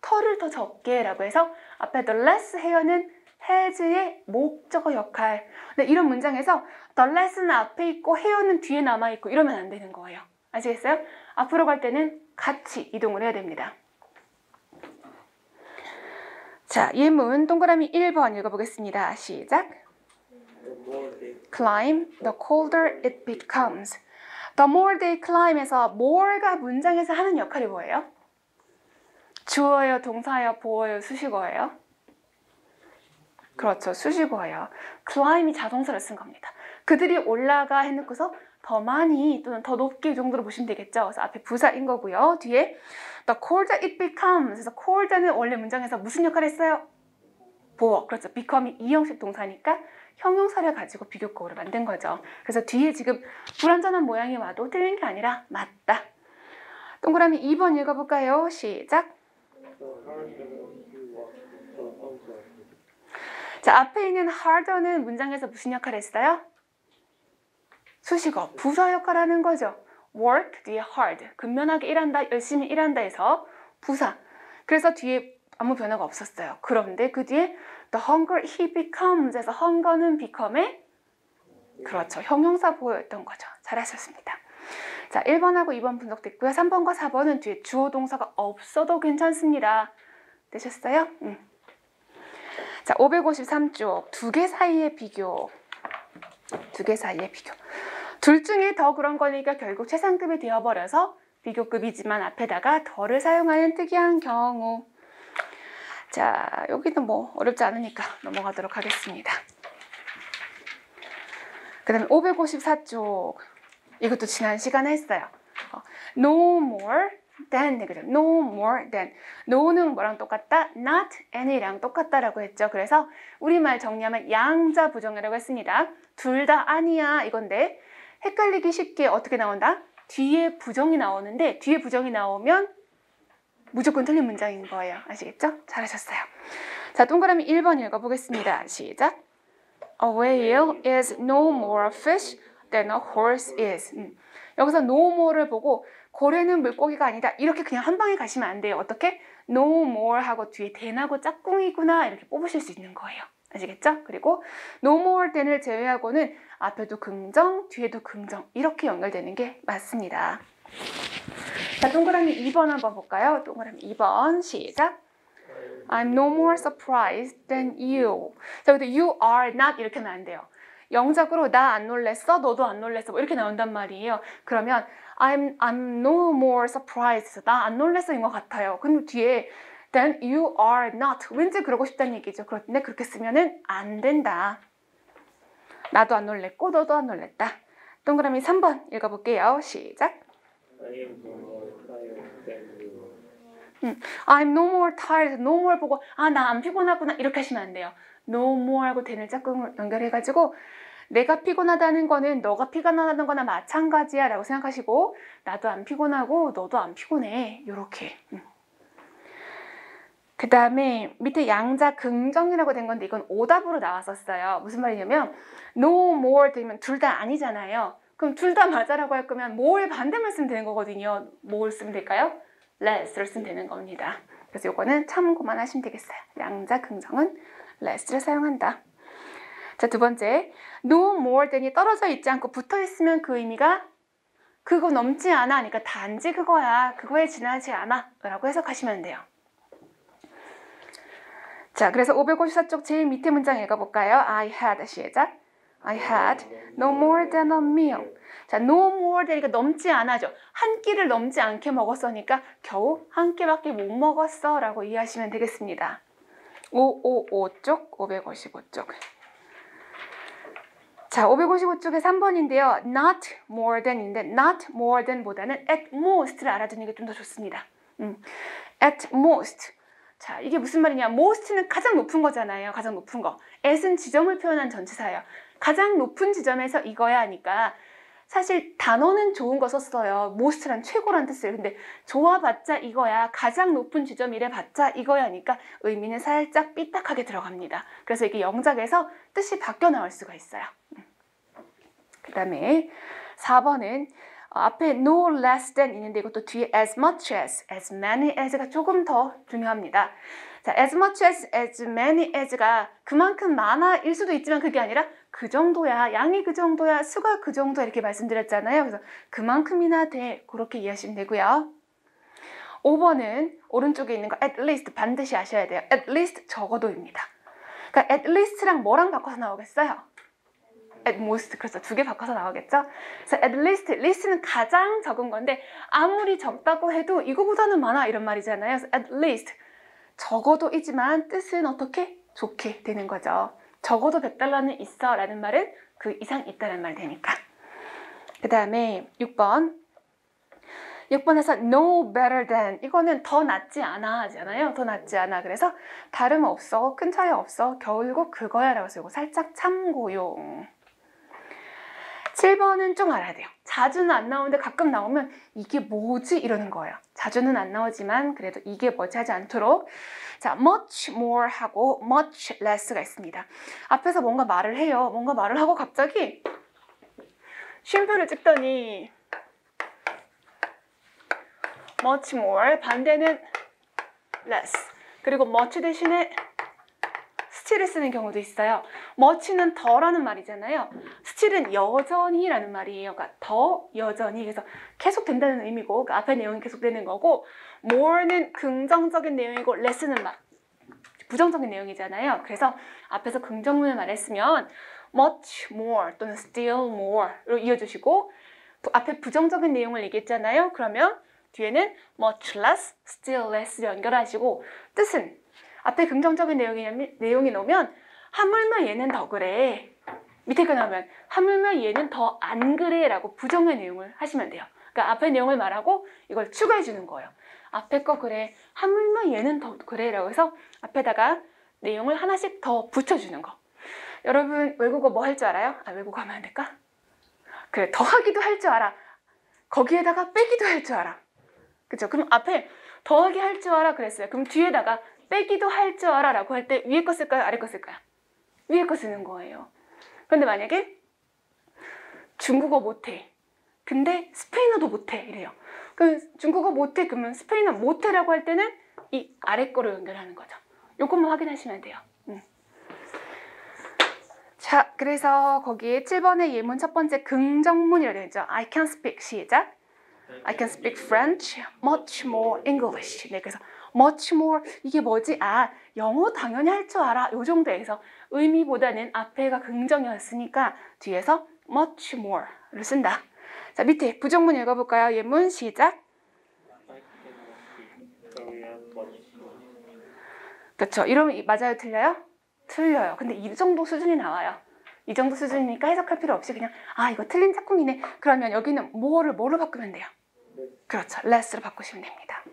Speaker 1: 털을 더 적게 라고 해서 앞에 the less hair는 has의 목적어 역할. 근데 이런 문장에서 the less는 앞에 있고 hair는 뒤에 남아있고 이러면 안 되는 거예요. 아시겠어요? 앞으로 갈 때는 같이 이동을 해야 됩니다. 자, 예문 동그라미 1번 읽어보겠습니다. 시작. Climb, the colder it becomes. The more they climb에서 more가 문장에서 하는 역할이 뭐예요? 주어예요, 동사예요, 보어예요, 수식어예요? 그렇죠, 수식어예요. climb이 자동사를 쓴 겁니다. 그들이 올라가 해놓고서 더 많이 또는 더 높게 정도로 보시면 되겠죠. 그래서 앞에 부사인 거고요. 뒤에 the colder it becomes. 그래서 colder는 원래 문장에서 무슨 역할을 했어요? 보어. 그렇죠. become이 이형식 동사니까 형용사를 가지고 비교급으로 만든 거죠. 그래서 뒤에 지금 불완전한 모양이 와도 틀린 게 아니라 맞다. 동그라미 2번 읽어볼까요? 시작. 자, 앞에 있는 harder는 문장에서 무슨 역할을 했어요? 수식어, 부사 역할을 하는 거죠. work 뒤에 hard, 근면하게 일한다, 열심히 일한다 해서 부사. 그래서 뒤에 아무 변화가 없었어요. 그런데 그 뒤에 the hunger he becomes 에서 hunger는 become의 그렇죠, 형용사 보호였던 거죠. 잘하셨습니다. 자, 1번하고 2번 분석됐고요. 3번과 4번은 뒤에 주어 동사가 없어도 괜찮습니다. 되셨어요? 자, 553쪽 두 개 사이의 비교. 두 개 사이의 비교. 둘 중에 더 그런 거니까 결국 최상급이 되어버려서 비교급이지만 앞에다가 더를 사용하는 특이한 경우. 자, 여기는 뭐 어렵지 않으니까 넘어가도록 하겠습니다. 그 다음에 554쪽. 이것도 지난 시간에 했어요. No more than, 그죠? No more than. no는 뭐랑 똑같다? not any랑 똑같다라고 했죠. 그래서 우리말 정리하면 양자 부정이라고 했습니다. 둘 다 아니야 이건데 헷갈리기 쉽게 어떻게 나온다? 뒤에 부정이 나오는데 뒤에 부정이 나오면 무조건 틀린 문장인 거예요. 아시겠죠? 잘하셨어요. 자, 동그라미 1번 읽어보겠습니다. 시작. A whale is no more fish than a horse is. 여기서 no more를 보고 고래는 물고기가 아니다. 이렇게 그냥 한 방에 가시면 안 돼요. 어떻게? no more 하고 뒤에 than하고 짝꿍이구나 이렇게 뽑으실 수 있는 거예요. 아시겠죠? 그리고 no more than을 제외하고는 앞에도 긍정, 뒤에도 긍정 이렇게 연결되는 게 맞습니다. 자, 동그라미 2번 한번 볼까요? 동그라미 2번 시작. I'm no more surprised than you. 자, 근데 you are not 이렇게 하면 안 돼요. 영작으로 나 안 놀랬어? 너도 안 놀랬어? 뭐 이렇게 나온단 말이에요. 그러면 I'm no more surprised. 나 안 놀랬어인 것 같아요. 근데 뒤에 then you are not. 왠지 그러고 싶다는 얘기죠. 그런데 그렇게 쓰면은 안 된다. 나도 안 놀랬고 너도 안 놀랬다. 동그라미 3번 읽어볼게요. 시작. I'm no more tired. no more 보고 아, 나 안 피곤하구나 이렇게 하시면 안 돼요. no more 하고 then을 짝꿍 연결해가지고 내가 피곤하다는 거는 너가 피곤하다는 거나 마찬가지야 라고 생각하시고 나도 안 피곤하고 너도 안 피곤해 요렇게. 그 다음에 밑에 양자 긍정이라고 된 건데 이건 오답으로 나왔었어요. 무슨 말이냐면 no more 되면 둘 다 아니잖아요. 그럼 둘 다 맞아라고 할 거면 more 반대만 쓰면 되는 거거든요. 뭘 쓰면 될까요? less를 쓰면 되는 겁니다. 그래서 이거는 참고만 하시면 되겠어요. 양자 긍정은 less를 사용한다. 자, 두 번째, no more than이 떨어져 있지 않고 붙어 있으면 그 의미가 그거 넘지 않아. 그러니까 단지 그거야. 그거에 지나지 않아. 라고 해석하시면 돼요. 자, 그래서 554쪽 제일 밑에 문장 읽어볼까요? I had, 시작. I had no more than a meal. 자, no more than이니까 넘지 않아죠. 한 끼를 넘지 않게 먹었으니까 겨우 한 끼밖에 못 먹었어 라고 이해하시면 되겠습니다. 555쪽, 555쪽. 자, 555쪽에 3번인데요. not more than인데 not more than 보다는 at most를 알아두는 게 좀 더 좋습니다. at most. 자, 이게 무슨 말이냐? most는 가장 높은 거잖아요. 가장 높은 거. at은 지점을 표현한 전치사예요. 가장 높은 지점에서 이거야 하니까 사실 단어는 좋은 거 썼어요. most란 최고란 뜻이에요. 근데 좋아봤자 이거야. 가장 높은 지점이래 봤자 이거야 하니까 의미는 살짝 삐딱하게 들어갑니다. 그래서 이게 영작에서 뜻이 바뀌어 나올 수가 있어요. 그 다음에 4번은 앞에 no less than 있는데 이것도 뒤에 as much as many as가 조금 더 중요합니다. 자, as much as many as가 그만큼 많아일 수도 있지만 그게 아니라 그 정도야, 양이 그 정도야, 수가 그 정도야 이렇게 말씀드렸잖아요. 그래서 그만큼이나 돼 그렇게 이해하시면 되고요. 5번은 오른쪽에 있는 거 at least 반드시 아셔야 돼요. at least 적어도입니다. 그러니까 at least랑 뭐랑 바꿔서 나오겠어요? at most, 그래서 두 개 바꿔서 나오겠죠? 그래서 at least, least는 가장 적은 건데 아무리 적다고 해도 이거보다는 많아 이런 말이잖아요. 그래서 at least, 적어도이지만 뜻은 어떻게? 좋게 되는 거죠. 적어도 $100는 있어 라는 말은 그 이상 있다는 말 되니까. 그 다음에 6번에서 no better than, 이거는 더 낫지 않아 하잖아요. 더 낫지 않아. 그래서 다름없어, 큰 차이 없어, 결국 그거야 라고 해서 이거 살짝 참고용. 7번은 좀 알아야 돼요. 자주는 안 나오는데 가끔 나오면 이게 뭐지? 이러는 거예요. 자주는 안 나오지만 그래도 이게 뭐지 하지 않도록. 자, much more 하고 much less가 있습니다. 앞에서 뭔가 말을 해요. 뭔가 말을 하고 갑자기 쉼표를 찍더니 much more, 반대는 less. 그리고 much 대신에 still을 쓰는 경우도 있어요. much는 더라는 말이잖아요. still은 여전히라는 말이에요. 그러니까 더, 여전히. 그래서 계속 된다는 의미고 그 앞에 내용이 계속되는 거고, more는 긍정적인 내용이고 less는 부정적인 내용이잖아요. 그래서 앞에서 긍정문을 말했으면 much more 또는 still more로 이어주시고, 앞에 부정적인 내용을 얘기했잖아요. 그러면 뒤에는 much less, still less를 연결하시고, 뜻은 앞에 긍정적인 내용이 나오면 하물며 얘는 더 그래. 밑에 거 나오면 하물며 얘는 더 안 그래 라고 부정의 내용을 하시면 돼요. 그러니까 앞에 내용을 말하고 이걸 추가해 주는 거예요. 앞에 거 그래, 하물며 얘는 더 그래 라고 해서 앞에다가 내용을 하나씩 더 붙여주는 거. 여러분 외국어 뭐 할 줄 알아요? 외국어 하면 안 될까? 그래, 더하기도 할 줄 알아. 거기에다가 빼기도 할 줄 알아. 그쵸? 그럼 앞에 더하기 할 줄 알아 그랬어요. 그럼 뒤에다가 빼기도 할 줄 알아 라고 할 때 위에 거 쓸까요? 아래 거 쓸까요? 위에 거 쓰는 거예요. 그런데 만약에 중국어 못해. 근데 스페인어도 못해. 이래요. 그럼 중국어 못해. 그러면 스페인어 못해라고 할 때는 이 아래 거로 연결하는 거죠. 요것만 확인하시면 돼요. 자, 그래서 거기에 7번의 예문 첫 번째 긍정문이라고 되어 있죠. I can speak. 시작. I can speak French, much more English. 네, 그래서 much more, 이게 뭐지? 영어 당연히 할 줄 알아. 요 정도에서 의미보다는 앞에가 긍정이었으니까 뒤에서 much more를 쓴다. 자, 밑에 부정문 읽어볼까요? 예문 시작. 그렇죠. 이러면 맞아요? 틀려요? 틀려요. 근데 이 정도 수준이 나와요. 이 정도 수준이니까 해석할 필요 없이 그냥 이거 틀린 짝꿍이네. 그러면 여기는 뭐로 바꾸면 돼요? 그렇죠. less로 바꾸시면 됩니다.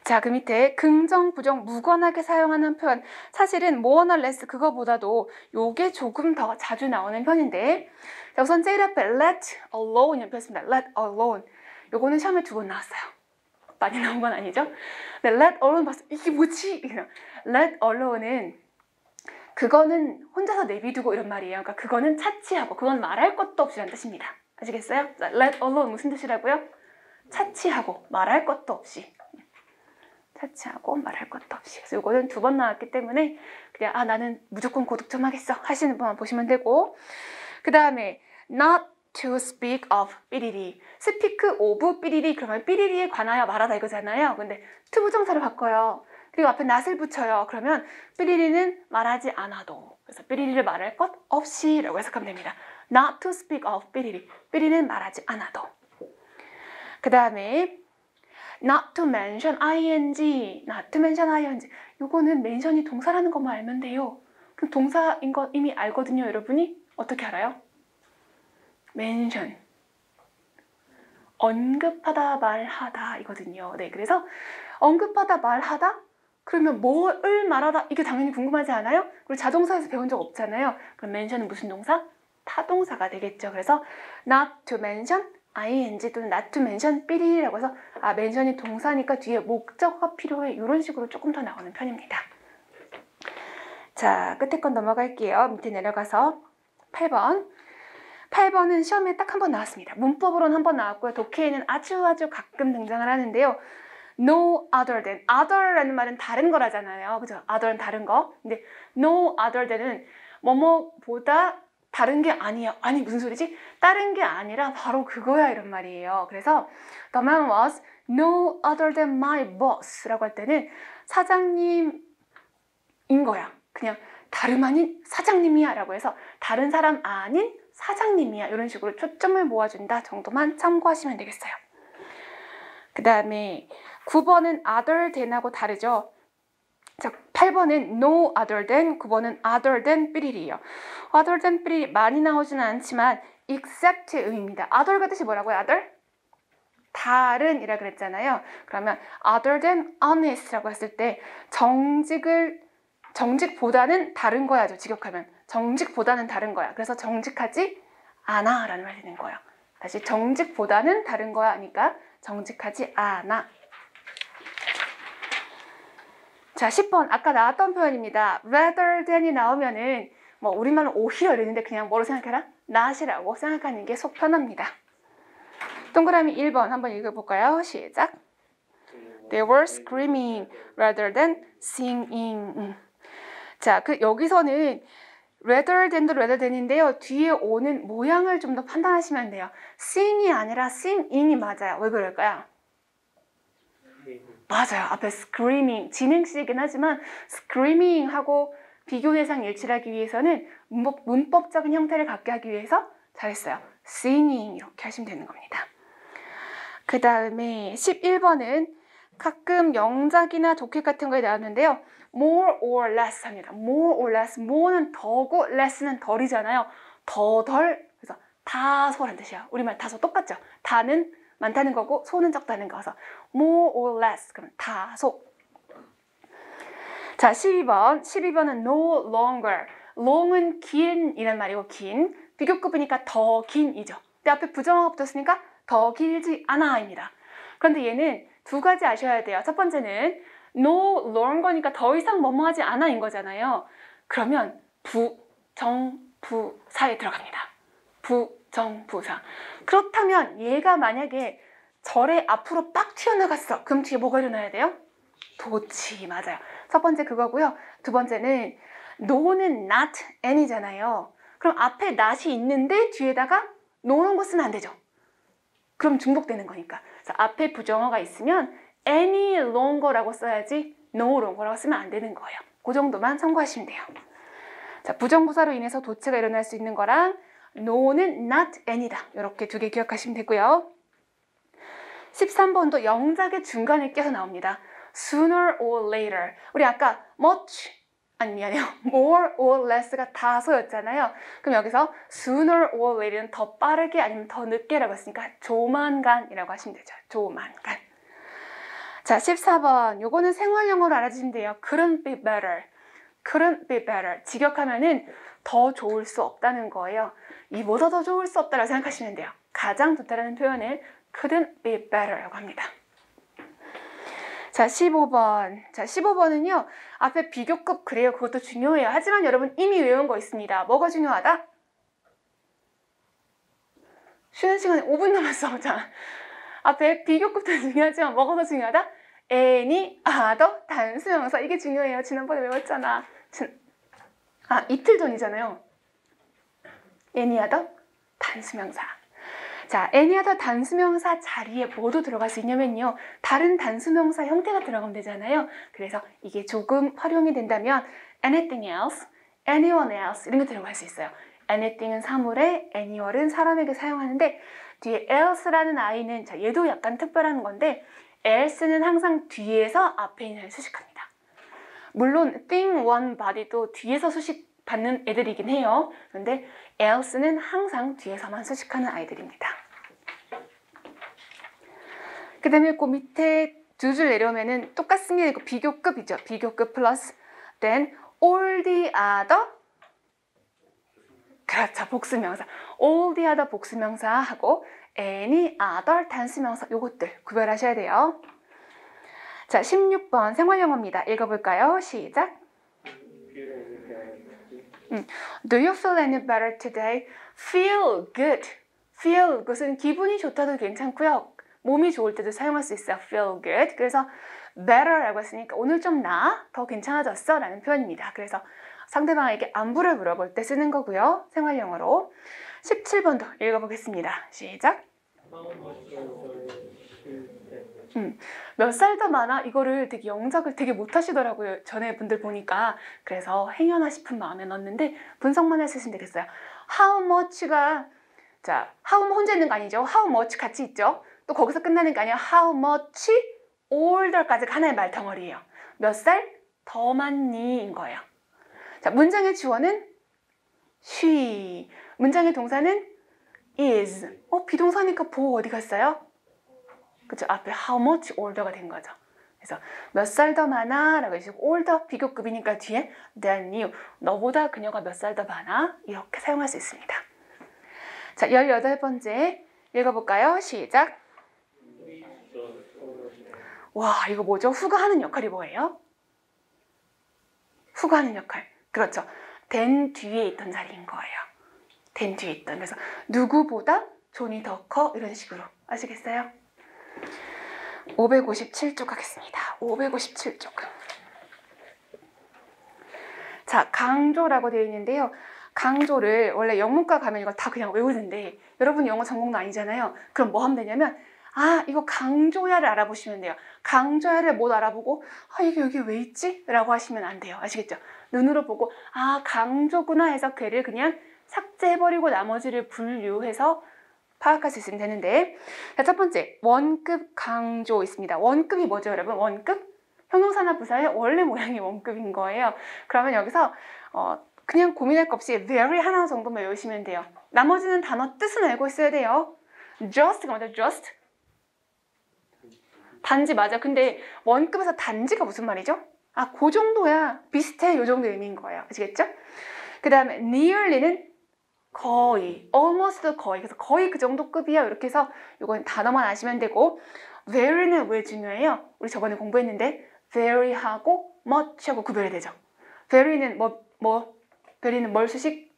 Speaker 1: 자, 그 밑에 긍정, 부정 무관하게 사용하는 표현. 사실은 more나 less 그거보다도 요게 조금 더 자주 나오는 편인데, 자, 우선 제일 앞에 let alone 이런 표현입니다. let alone. 요거는 시험에 2번 나왔어요. 많이 나온 건 아니죠? 근데 let alone 봤을 때 이게 뭐지? let alone은 그거는 혼자서 내비두고 이런 말이에요. 그러니까 그거는 차치하고, 그건 말할 것도 없이라는 뜻입니다. 아시겠어요? let alone 무슨 뜻이라고요? 차치하고 말할 것도 없이. 차치하고 말할 것도 없이. 그래서 이거는 2번 나왔기 때문에 그냥 나는 무조건 고득점 하겠어 하시는 분만 보시면 되고, 그 다음에 not to speak of 삐리리. speak of 삐리리. 그러면 삐리리에 관하여 말하다 이거잖아요. 근데 to 부정사를 바꿔요. 그리고 앞에 not을 붙여요. 그러면 삐리리는 말하지 않아도. 그래서 삐리리를 말할 것 없이 라고 해석하면 됩니다. not to speak of 삐리리. 삐리리는 말하지 않아도. 그 다음에 not to mention ing. not to mention ing. 요거는 mention이 동사라는 것만 알면 돼요. 그럼 동사인 거 이미 알거든요. 여러분이 어떻게 알아요? mention. 언급하다, 말하다 이거든요. 네, 그래서 언급하다, 말하다? 그러면 뭘 말하다? 이게 당연히 궁금하지 않아요? 그리고 자동사에서 배운 적 없잖아요. 그럼 mention은 무슨 동사? 타동사가 되겠죠. 그래서 not to mention, ing 또는 not to mention, 삐리라고 해서 mention이 동사니까 뒤에 목적어가 필요해. 이런 식으로 조금 더 나오는 편입니다. 자, 끝에 건 넘어갈게요. 밑에 내려가서 8번. 8번은 시험에 딱 한 번 나왔습니다. 문법으로는 한 번 나왔고요. 독해에는 아주 가끔 등장을 하는데요. No other than. other라는 말은 다른 거라잖아요. 그죠? other는 다른 거. 근데 no other than은 뭐뭐보다 다른 게 아니야. 아니 무슨 소리지? 다른 게 아니라 바로 그거야 이런 말이에요. 그래서 the man was no other than my boss 라고 할 때는 사장님인 거야. 그냥 다름 아닌 사장님이야 라고 해서 다른 사람 아닌 사장님이야. 이런 식으로 초점을 모아준다 정도만 참고하시면 되겠어요. 그 다음에 9번은 other than하고 다르죠. 자, 8번은 no other than, 9번은 other than 삐리리요. other than 삐리리 많이 나오지는 않지만 except의 의미입니다. other가 뜻이 뭐라고요? other? 다른이라 그랬잖아요. 그러면 other than honest라고 했을 때 정직보다는 다른 거야죠. 직역하면 정직보다는 다른 거야. 그래서 정직하지 않아 라는 말이 되는 거예요. 다시 정직보다는 다른 거야 하니까 정직하지 않아. 자, 10번 아까 나왔던 표현입니다. rather than이 나오면은 뭐 우리말로 오히려 이랬는데 그냥 뭐로 생각해라? not이라고 생각하는 게 속 편합니다. 동그라미 1번 한번 읽어볼까요? 시작. They were screaming rather than singing. 자, 여기서는 rather than인데요. 뒤에 오는 모양을 좀 더 판단하시면 돼요. sing이 아니라 singing이 맞아요. 왜 그럴까요? 맞아요. 앞에 screaming, 진행시이긴 하지만 screaming하고 비교 대상 일치하기 위해서는 문법적인 형태를 갖게 하기 위해서 잘했어요. singing 이렇게 하시면 되는 겁니다. 그 다음에 11번은 가끔 영작이나 독해 같은 거에 나왔는데요. more or less 합니다. more or less. more는 더고 less는 덜이잖아요. 덜. 그래서 다소란 뜻이에요. 우리말 다소 똑같죠? 다는 많다는 거고 소는 적다는 거서 more or less. 그러면 다소. 자, 12번은 no longer. long은 긴 이란 말이고 긴. 비교급이니까 더 긴이죠. 근데 앞에 부정어가 붙었으니까 더 길지 않아입니다. 그런데 얘는 두 가지 아셔야 돼요. 첫 번째는 no longer니까 더 이상 뭐뭐 하지 않아인 거잖아요. 그러면 부정부사에 들어갑니다. 부정부사. 그렇다면 얘가 만약에 절에 앞으로 빡 튀어나갔어. 그럼 뒤에 뭐가 일어나야 돼요? 도치. 맞아요. 첫 번째 그거고요. 두 번째는 no는 not any잖아요. 그럼 앞에 not이 있는데 뒤에다가 no는 거 쓰면 안 되죠. 그럼 중복되는 거니까. 그래서 앞에 부정어가 있으면 any longer라고 써야지 no longer라고 쓰면 안 되는 거예요. 그 정도만 참고하시면 돼요. 자, 부정부사로 인해서 도체가 일어날 수 있는 거랑 no는 not any다. 이렇게 두 개 기억하시면 되고요. 13번도 영작의 중간에 껴서 나옵니다. sooner or later. 우리 아까 미안해요. more or less가 다소였잖아요. 그럼 여기서 sooner or later는 더 빠르게 아니면 더 늦게라고 했으니까 조만간이라고 하시면 되죠. 조만간. 자, 14번. 요거는 생활용어로 알아주시면 돼요. couldn't be better. couldn't be better. 직역하면은 더 좋을 수 없다는 거예요. 이보다 더 좋을 수 없다라고 생각하시면 돼요. 가장 좋다라는 표현을 couldn't be better라고 합니다. 자, 15번. 자, 15번은요. 앞에 비교급 그래요. 그것도 중요해요. 하지만 여러분 이미 외운 거 있습니다. 뭐가 중요하다? 쉬는 시간에 5분 남았어. 자, 앞에 비교급도 중요하지만 뭐가 더 중요하다? any, other, 단수명사. 이게 중요해요. 지난번에 외웠잖아. 이틀 전이잖아요. any, other, 단수명사. 자, any other 단수명사 자리에 뭐도 들어갈 수 있냐면요. 다른 단수명사 형태가 들어가면 되잖아요. 그래서 이게 조금 활용이 된다면 anything else, anyone else 이런 게 들어갈 수 있어요. anything은 사물에, anyone은 사람에게 사용하는데 뒤에 else라는 아이는 자, 얘도 약간 특별한 건데 else는 항상 뒤에서 앞에 있는 애를 수식합니다. 물론 thing, one, body도 뒤에서 수식받는 애들이긴 해요. 그런데 else는 항상 뒤에서만 수식하는 아이들입니다. 그 다음에 그 밑에 두 줄 내려오면은 똑같습니다. 이거 비교급이죠. 비교급 플러스 then all the other 그렇죠. 복수명사. all the other 복수명사하고 any other 단수명사 요것들 구별하셔야 돼요. 자, 16번 생활영어입니다. 읽어볼까요? 시작. Do you feel any better today? Feel good. feel 그것은 기분이 좋다도 괜찮고요. 몸이 좋을 때도 사용할 수 있어요. feel good. 그래서 better라고 했으니까 오늘 좀 나아? 더 괜찮아졌어? 라는 표현입니다. 그래서 상대방에게 안부를 물어볼 때 쓰는 거고요. 생활영어로. 17번도 읽어보겠습니다. 시작. 몇 살 더 많아? 이거를 되게 영작을 되게 못하시더라고요. 전에 분들 보니까. 그래서 행여나 싶은 마음에 넣었는데 분석만 해주시면 되겠어요. How much가 자, how 혼자 있는 거 아니죠? How much 같이 있죠? 또 거기서 끝나는 게 아니라 How much older까지가 하나의 말덩어리예요. 몇 살 더 많니? 인 거예요. 자, 문장의 주어는 she. 문장의 동사는 is. 비동사니까 보호 어디 갔어요? 그쵸? 앞에 how much older가 된 거죠. 그래서 몇 살 더 많아? 라고 해주시고 older 비교급이니까 뒤에 than you. 너보다 그녀가 몇 살 더 많아? 이렇게 사용할 수 있습니다. 자, 18번째 읽어볼까요? 시작. 와, 이거 뭐죠? 후가 하는 역할이 뭐예요? 후가 하는 역할. 그렇죠. than 뒤에 있던 자리인 거예요. than 뒤에 있던. 그래서 누구보다 존이 더 커? 이런 식으로. 아시겠어요? 557쪽 하겠습니다. 557쪽. 자, 강조라고 되어 있는데요. 강조를 원래 영문과 가면 이걸 다 그냥 외우는데 여러분 영어 전공도 아니잖아요. 그럼 뭐 하면 되냐면 이거 강조야를 알아보시면 돼요. 강조야를 못 알아보고 이게 여기 왜 있지? 라고 하시면 안 돼요. 아시겠죠? 눈으로 보고 강조구나 해서 걔를 그냥 삭제해버리고 나머지를 분류해서 파악할 수 있으면 되는데 자, 첫 번째 원급 강조 있습니다. 원급이 뭐죠 여러분? 원급? 형용사나 부사의 원래 모양이 원급인 거예요. 그러면 여기서 그냥 고민할 것 없이 very 하나 정도만 외우시면 돼요. 나머지는 단어 뜻은 알고 있어야 돼요. just가 뭐죠? just? 단지 맞아. 근데 원급에서 단지가 무슨 말이죠? 그 정도야. 비슷해. 요 정도 의미인 거예요. 아시겠죠? 그 다음에 nearly는 거의, almost 거의. 그래서 거의 그 정도 급이야. 이렇게 해서 이건 단어만 아시면 되고 very는 왜 중요해요? 우리 저번에 공부했는데 very하고 much하고 구별이 되죠. very는 very는 뭘 수식?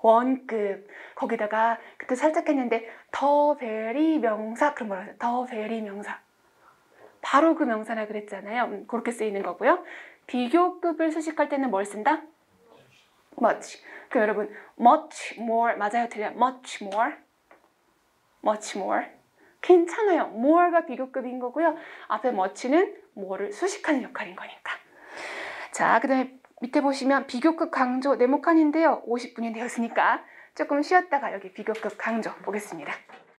Speaker 1: 원급. 거기다가 그때 살짝 했는데 더 very 명사 그런 거라서 더 very 명사. 바로 그 명사라 그랬잖아요. 그렇게 쓰이는 거고요. 비교급을 수식할 때는 뭘 쓴다? much. 그럼 여러분 much more 맞아요? 들려요? much more. much more. 괜찮아요. more가 비교급인 거고요. 앞에 much는 more를 수식하는 역할인 거니까. 자, 그 다음에 밑에 보시면 비교급 강조 네모칸인데요. 50분이 되었으니까 조금 쉬었다가 여기 비교급 강조 보겠습니다.